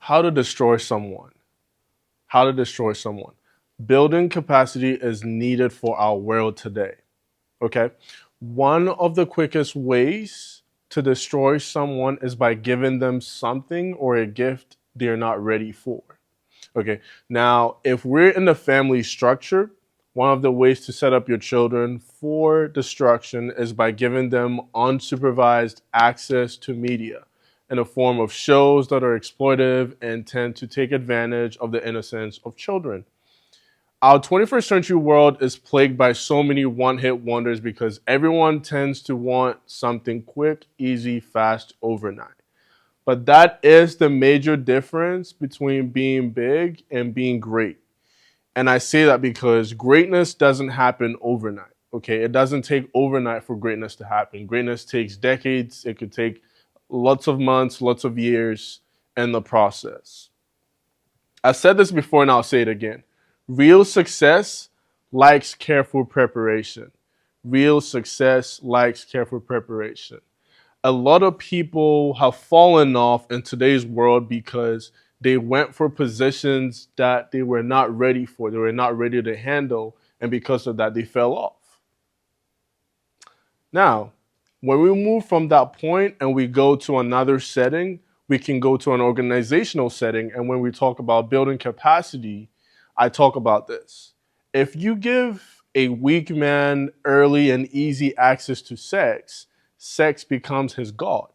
How to destroy someone. How to destroy someone. Building capacity is needed for our world today. Okay? One of the quickest ways to destroy someone is by giving them something or a gift they're not ready for. Okay. Now, if we're in the family structure, one of the ways to set up your children for destruction is by giving them unsupervised access to media in the form of shows that are exploitive and tend to take advantage of the innocence of children. Our 21st century world is plagued by so many one hit wonders because everyone tends to want something quick, easy, fast, overnight. But that is the major difference between being big and being great. And I say that because greatness doesn't happen overnight. Okay, it doesn't take overnight for greatness to happen. Greatness takes decades, it could take lots of months, lots of years in the process. I've said this before and I'll say it again. Real success likes careful preparation. Real success likes careful preparation. A lot of people have fallen off in today's world because they went for positions that they were not ready for, they were not ready to handle, and because of that, they fell off. Now, when we move from that point and we go to another setting, we can go to an organizational setting. And when we talk about building capacity, I talk about this. If you give a weak man early and easy access to sex, sex becomes his God.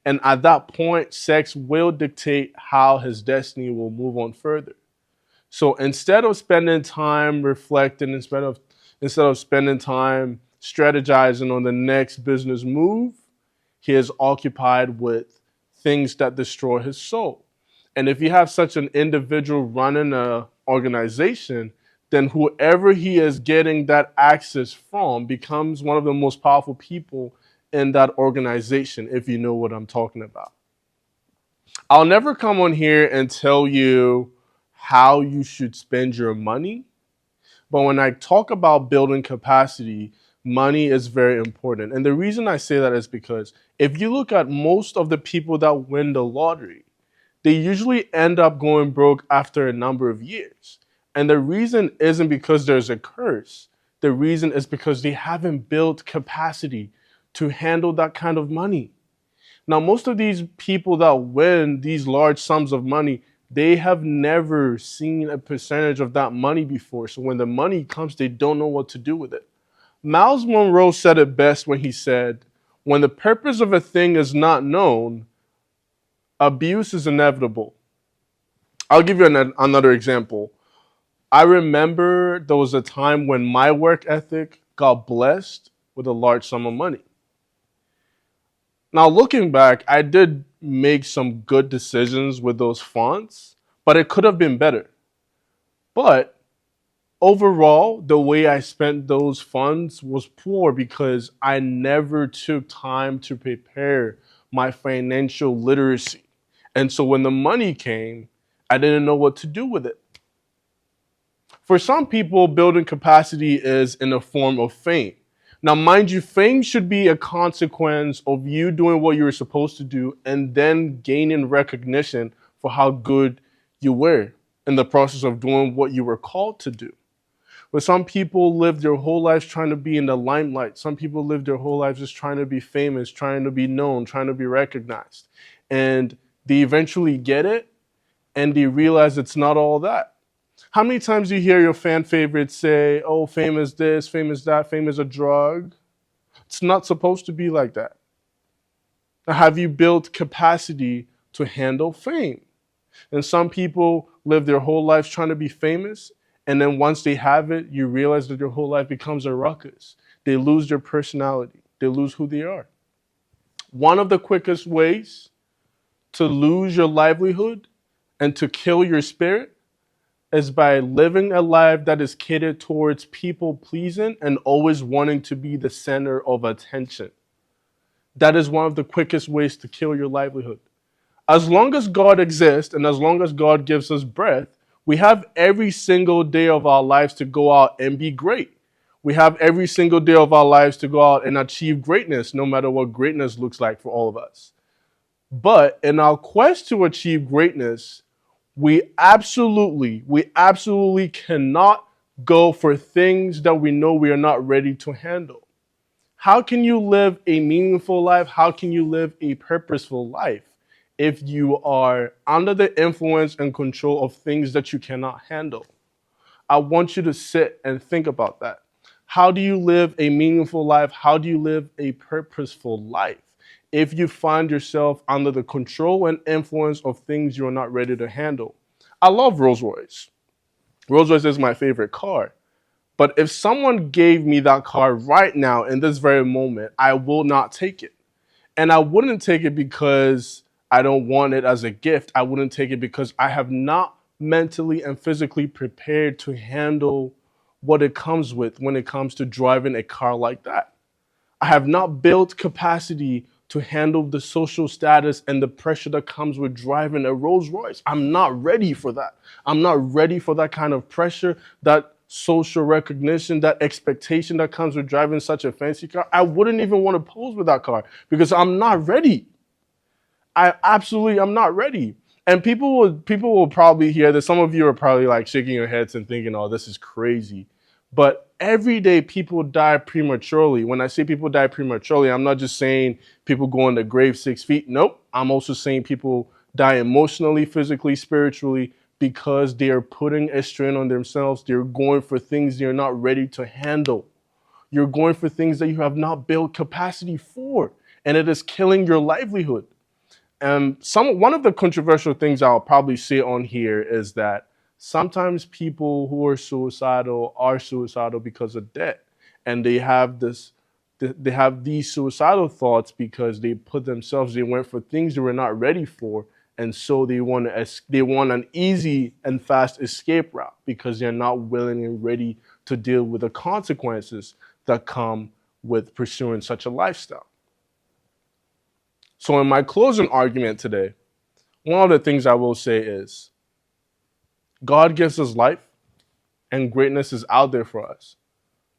And at that point, sex will dictate how his destiny will move on further. So instead of spending time reflecting, instead of spending time strategizing on the next business move, he is occupied with things that destroy his soul. And if you have such an individual running an organization, then whoever he is getting that access from becomes one of the most powerful people in that organization, if you know what I'm talking about. I'll never come on here and tell you how you should spend your money, but when I talk about building capacity, money is very important. And the reason I say that is because if you look at most of the people that win the lottery, they usually end up going broke after a number of years. And the reason isn't because there's a curse. The reason is because they haven't built capacity to handle that kind of money. Now, most of these people that win these large sums of money, they have never seen a percentage of that money before. So when the money comes, they don't know what to do with it. Miles Monroe said it best when he said, when the purpose of a thing is not known, abuse is inevitable. I'll give you another example. I remember there was a time when my work ethic got blessed with a large sum of money. Now, looking back, I did make some good decisions with those funds, but it could have been better. But overall, the way I spent those funds was poor because I never took time to prepare my financial literacy. And so when the money came, I didn't know what to do with it. For some people, building capacity is in the form of fame. Now, mind you, fame should be a consequence of you doing what you were supposed to do and then gaining recognition for how good you were in the process of doing what you were called to do. But some people live their whole lives trying to be in the limelight. Some people live their whole lives just trying to be famous, trying to be known, trying to be recognized. And they eventually get it and they realize it's not all that. How many times do you hear your fan favorites say, oh, fame is this, fame is that, fame is a drug? It's not supposed to be like that. Now, have you built capacity to handle fame? And some people live their whole lives trying to be famous, and then once they have it, you realize that their whole life becomes a ruckus. They lose their personality. They lose who they are. One of the quickest ways to lose your livelihood and to kill your spirit is by living a life that is catered towards people pleasing and always wanting to be the center of attention. That is one of the quickest ways to kill your livelihood. As long as God exists and as long as God gives us breath, we have every single day of our lives to go out and be great. We have every single day of our lives to go out and achieve greatness, no matter what greatness looks like for all of us. But in our quest to achieve greatness, we absolutely cannot go for things that we know we are not ready to handle. How can you live a meaningful life? How can you live a purposeful life if you are under the influence and control of things that you cannot handle? I want you to sit and think about that. How do you live a meaningful life? How do you live a purposeful life if you find yourself under the control and influence of things you're not ready to handle? I love Rolls Royce. Rolls Royce is my favorite car. But if someone gave me that car right now in this very moment, I will not take it. And I wouldn't take it because I don't want it as a gift. I wouldn't take it because I have not mentally and physically prepared to handle what it comes with when it comes to driving a car like that. I have not built capacity to handle the social status and the pressure that comes with driving a Rolls Royce. I'm not ready for that. I'm not ready for that kind of pressure, that social recognition, that expectation that comes with driving such a fancy car. I wouldn't even want to pose with that car because I'm not ready. I'm not ready. And people will probably hear this. Some of you are probably like shaking your heads and thinking, "Oh, this is crazy." But every day people die prematurely. When I say people die prematurely, I'm not just saying people go in the grave 6 feet. Nope. I'm also saying people die emotionally, physically, spiritually because they are putting a strain on themselves. They're going for things they're not ready to handle. You're going for things that you have not built capacity for, and it is killing your livelihood. And one of the controversial things I'll probably say on here is that sometimes people who are suicidal because of debt, and they have these suicidal thoughts because they went for things they were not ready for, and so they want an easy and fast escape route because they're not willing and ready to deal with the consequences that come with pursuing such a lifestyle. So in my closing argument today, one of the things I will say is God gives us life and greatness is out there for us.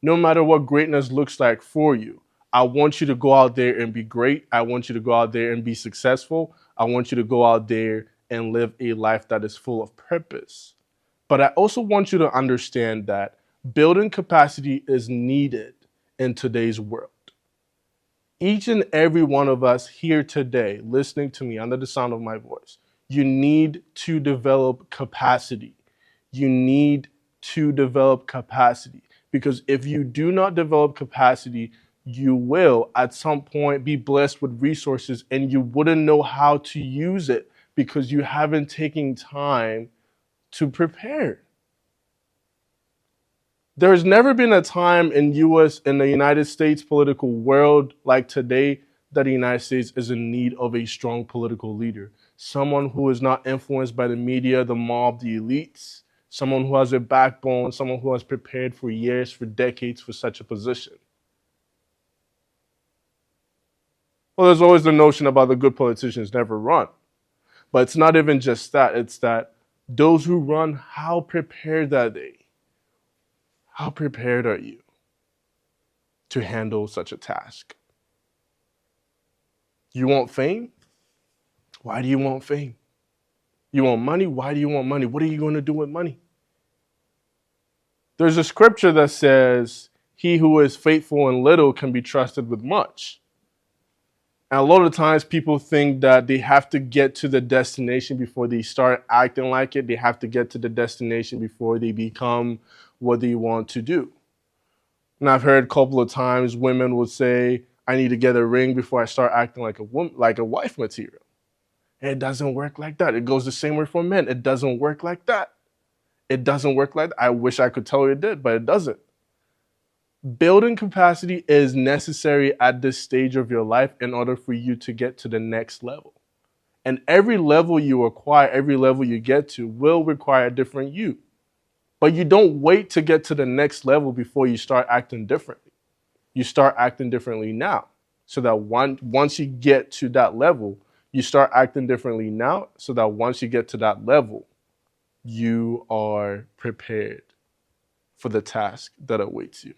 No matter what greatness looks like for you, I want you to go out there and be great. I want you to go out there and be successful. I want you to go out there and live a life that is full of purpose. But I also want you to understand that building capacity is needed in today's world. Each and every one of us here today, listening to me under the sound of my voice, you need to develop capacity. You need to develop capacity because if you do not develop capacity, you will at some point be blessed with resources and you wouldn't know how to use it because you haven't taken time to prepare. There's never been a time in the United States political world like today that the United States is in need of a strong political leader. Someone who is not influenced by the media, the mob, the elites. Someone who has a backbone, someone who has prepared for years, for decades for such a position. Well, there's always the notion about the good politicians never run. But it's not even just that. It's that those who run, how prepared are they? How prepared are you to handle such a task? You want fame? Why do you want fame? You want money? Why do you want money? What are you going to do with money? There's a scripture that says, he who is faithful in little can be trusted with much. And a lot of times people think that they have to get to the destination before they start acting like it. They have to get to the destination before they become what they want to do. And I've heard a couple of times women would say, I need to get a ring before I start acting like a woman, like a wife material. And it doesn't work like that. It goes the same way for men. It doesn't work like that. It doesn't work like that. I wish I could tell you it did, but it doesn't. Building capacity is necessary at this stage of your life in order for you to get to the next level. And every level you acquire, every level you get to will require a different you. But you don't wait to get to the next level before you start acting differently. You start acting differently now. So that once you get to that level, you start acting differently now so that once you get to that level, you are prepared for the task that awaits you.